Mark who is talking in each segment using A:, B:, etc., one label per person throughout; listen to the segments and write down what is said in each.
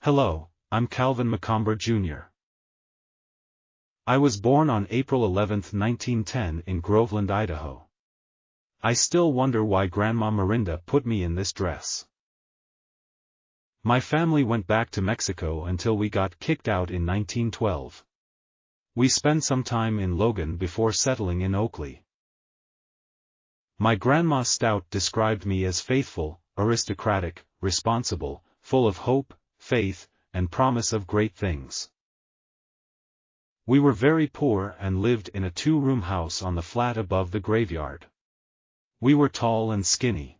A: Hello, I'm Calvin McOmber Jr. I was born on April 11, 1910 in Groveland, Idaho. I still wonder why Grandma Mirinda put me in this dress. My family went back to Mexico until we got kicked out in 1912. We spent some time in Logan before settling in Oakley. My Grandma Stout described me as faithful, aristocratic, responsible, full of hope, faith, and promise of great things. We were very poor and lived in a two-room house on the flat above the graveyard. We were tall and skinny.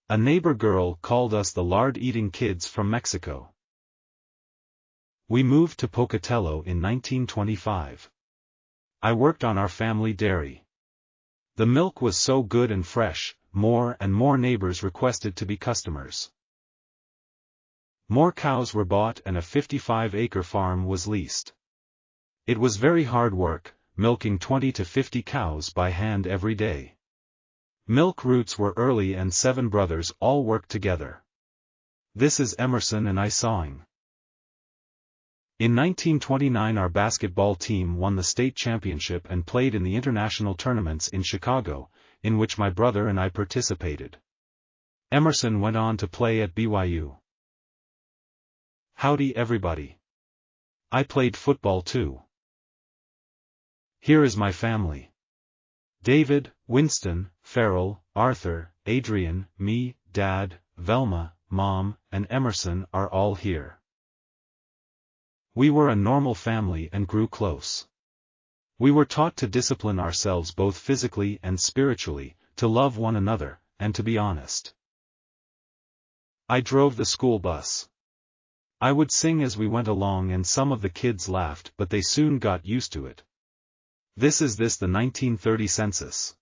A: A neighbor girl called us the lard-eating kids from Mexico. We moved to Pocatello in 1925. I worked on our family dairy. The milk was so good and fresh, more and more neighbors requested to be customers. More cows were bought and a 55-acre farm was leased. It was very hard work, milking 20 to 50 cows by hand every day. Milk routes were early and 7 brothers all worked together. This is Emerson and I sawing. In 1929 our basketball team won the state championship and played in the international tournaments in Chicago, in which my brother and I participated. Emerson went on to play at BYU. Howdy everybody. I played football too. Here is my family. David, Winston, Farrell, Arthur, Adrian, me, Dad, Velma, Mom, and Emerson are all here. We were a normal family and grew close. We were taught to discipline ourselves both physically and spiritually, to love one another, and to be honest. I drove the school bus. I would sing as we went along and some of the kids laughed but they soon got used to it. This is the 1930 census.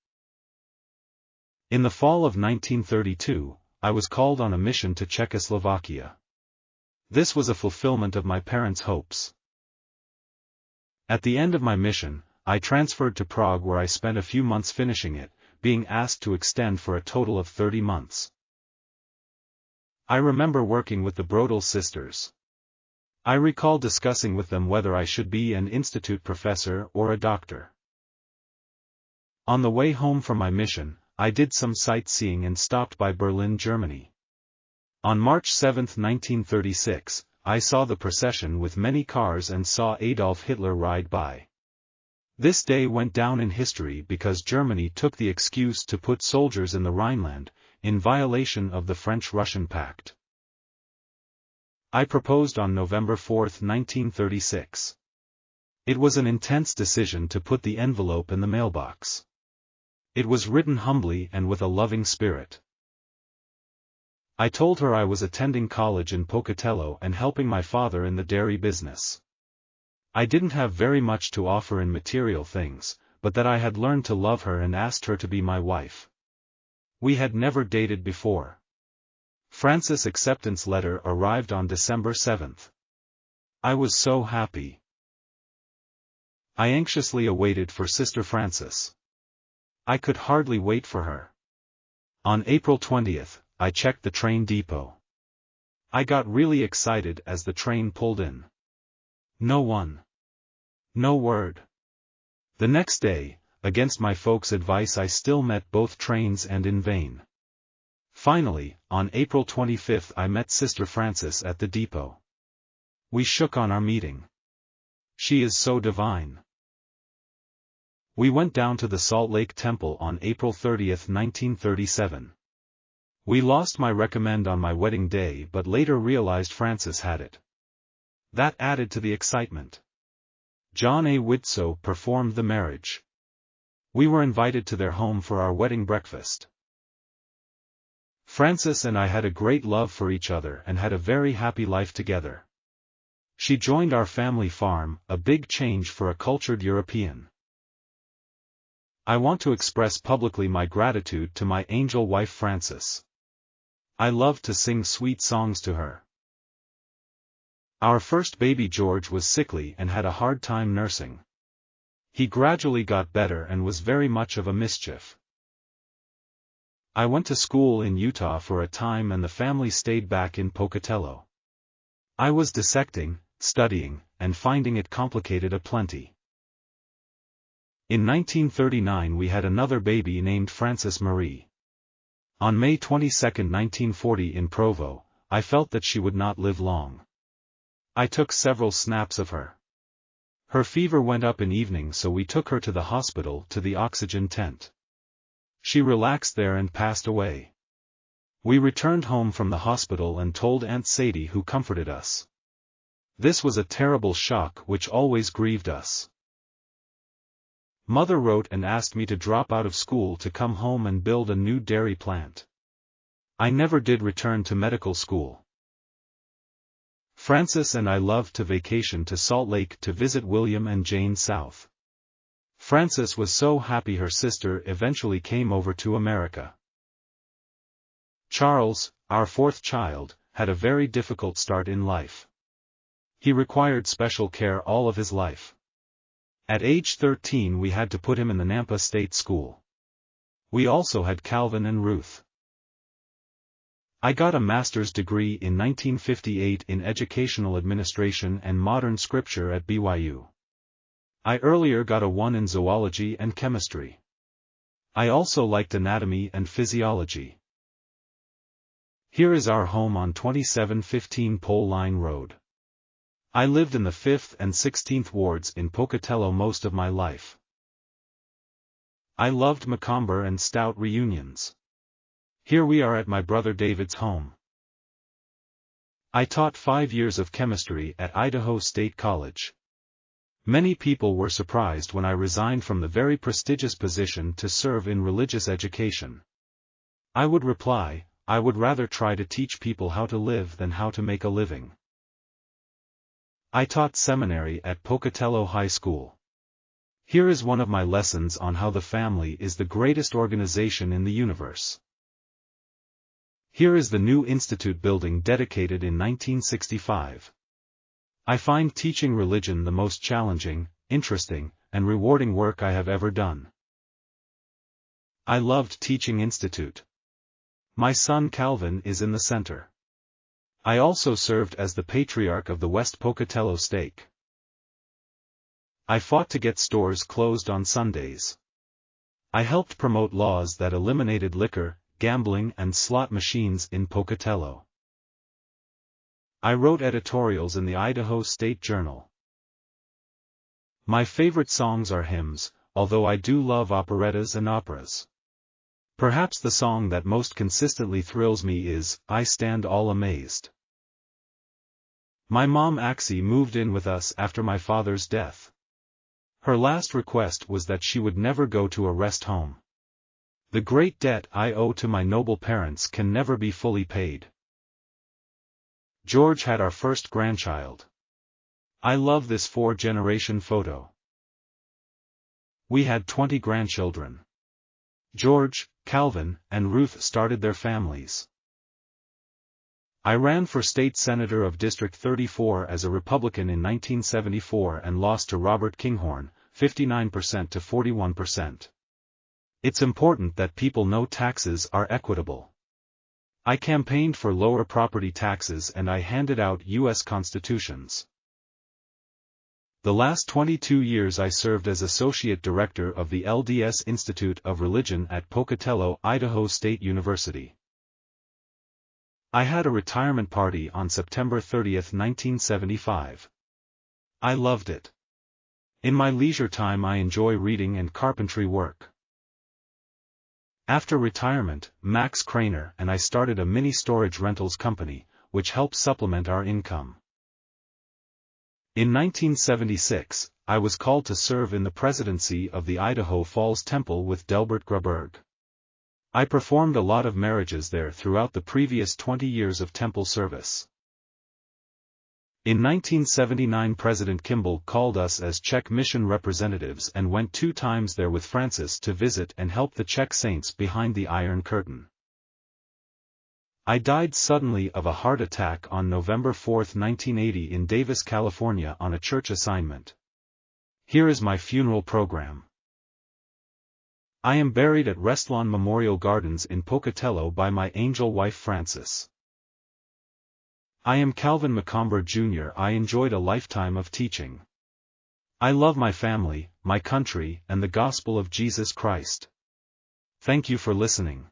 A: In the fall of 1932, I was called on a mission to Czechoslovakia. This was a fulfillment of my parents' hopes. At the end of my mission, I transferred to Prague where I spent a few months finishing it, being asked to extend for a total of 30 months. I remember working with the Brodel sisters. I recall discussing with them whether I should be an institute professor or a doctor. On the way home from my mission, I did some sightseeing and stopped by Berlin, Germany. On March 7, 1936, I saw the procession with many cars and saw Adolf Hitler ride by. This day went down in history because Germany took the excuse to put soldiers in the Rhineland, in violation of the French-Russian Pact. I proposed on November 4, 1936. It was an intense decision to put the envelope in the mailbox. It was written humbly and with a loving spirit. I told her I was attending college in Pocatello and helping my father in the dairy business. I didn't have very much to offer in material things, but that I had learned to love her and asked her to be my wife. We had never dated before. Frances' acceptance letter arrived on December 7. I was so happy. I anxiously awaited for Sister Frances. I could hardly wait for her. On April 20, I checked the train depot. I got really excited as the train pulled in. No one. No word. The next day, against my folks' advice I still met both trains and in vain. Finally, on April 25 I met Sister Frances at the depot. We shook on our meeting. She is so divine. We went down to the Salt Lake Temple on April 30, 1937. We lost my recommend on my wedding day but later realized Frances had it. That added to the excitement. John A. Widtsoe performed the marriage. We were invited to their home for our wedding breakfast. Frances and I had a great love for each other and had a very happy life together. She joined our family farm, a big change for a cultured European. I want to express publicly my gratitude to my angel wife Frances. I loved to sing sweet songs to her. Our first baby George was sickly and had a hard time nursing. He gradually got better and was very much of a mischief. I went to school in Utah for a time and the family stayed back in Pocatello. I was dissecting, studying, and finding it complicated aplenty. In 1939 we had another baby named Frances Marie. On May 22, 1940 in Provo, I felt that she would not live long. I took several snaps of her. Her fever went up in evening, so we took her to the hospital, to the oxygen tent. She relaxed there and passed away. We returned home from the hospital and told Aunt Sadie, who comforted us. This was a terrible shock which always grieved us. Mother wrote and asked me to drop out of school to come home and build a new dairy plant. I never did return to medical school. Frances and I loved to vacation to Salt Lake to visit William and Jane South. Frances was so happy her sister eventually came over to America. Charles, our fourth child, had a very difficult start in life. He required special care all of his life. At age 13 we had to put him in the Nampa State School. We also had Calvin and Ruth. I got a master's degree in 1958 in Educational Administration and Modern Scripture at BYU. I earlier got a 1 in Zoology and Chemistry. I also liked Anatomy and Physiology. Here is our home on 2715 Pole Line Road. I lived in the 5th and 16th wards in Pocatello most of my life. I loved McOmber and Stout reunions. Here we are at my brother David's home. I taught 5 years of chemistry at Idaho State College. Many people were surprised when I resigned from the very prestigious position to serve in religious education. I would reply, I would rather try to teach people how to live than how to make a living. I taught seminary at Pocatello High School. Here is one of my lessons on how the family is the greatest organization in the universe. Here is the new institute building dedicated in 1965. I find teaching religion the most challenging, interesting, and rewarding work I have ever done. I loved teaching institute. My son Calvin is in the center. I also served as the patriarch of the West Pocatello Stake. I fought to get stores closed on Sundays. I helped promote laws that eliminated liquor, gambling and slot machines in Pocatello. I wrote editorials in the Idaho State Journal. My favorite songs are hymns, although I do love operettas and operas. Perhaps the song that most consistently thrills me is, I Stand All Amazed. My mom Axie moved in with us after my father's death. Her last request was that she would never go to a rest home. The great debt I owe to my noble parents can never be fully paid. George had our first grandchild. I love this 4-generation photo. We had 20 grandchildren. George, Calvin, and Ruth started their families. I ran for state senator of District 34 as a Republican in 1974 and lost to Robert Kinghorn, 59% to 41%. It's important that people know taxes are equitable. I campaigned for lower property taxes and I handed out U.S. constitutions. The last 22 years I served as Associate Director of the LDS Institute of Religion at Pocatello, Idaho State University. I had a retirement party on September 30, 1975. I loved it. In my leisure time I enjoy reading and carpentry work. After retirement, Max Craner and I started a mini storage rentals company, which helps supplement our income. In 1976, I was called to serve in the presidency of the Idaho Falls Temple with Delbert Graberg. I performed a lot of marriages there throughout the previous 20 years of temple service. In 1979 President Kimball called us as Czech mission representatives and went 2 times there with Francis to visit and help the Czech saints behind the Iron Curtain. I died suddenly of a heart attack on November 4, 1980 in Davis, California on a church assignment. Here is my funeral program. I am buried at Restlawn Memorial Gardens in Pocatello by my angel wife Frances. I am Calvin McOmber Jr. I enjoyed a lifetime of teaching. I love my family, my country, and the gospel of Jesus Christ. Thank you for listening.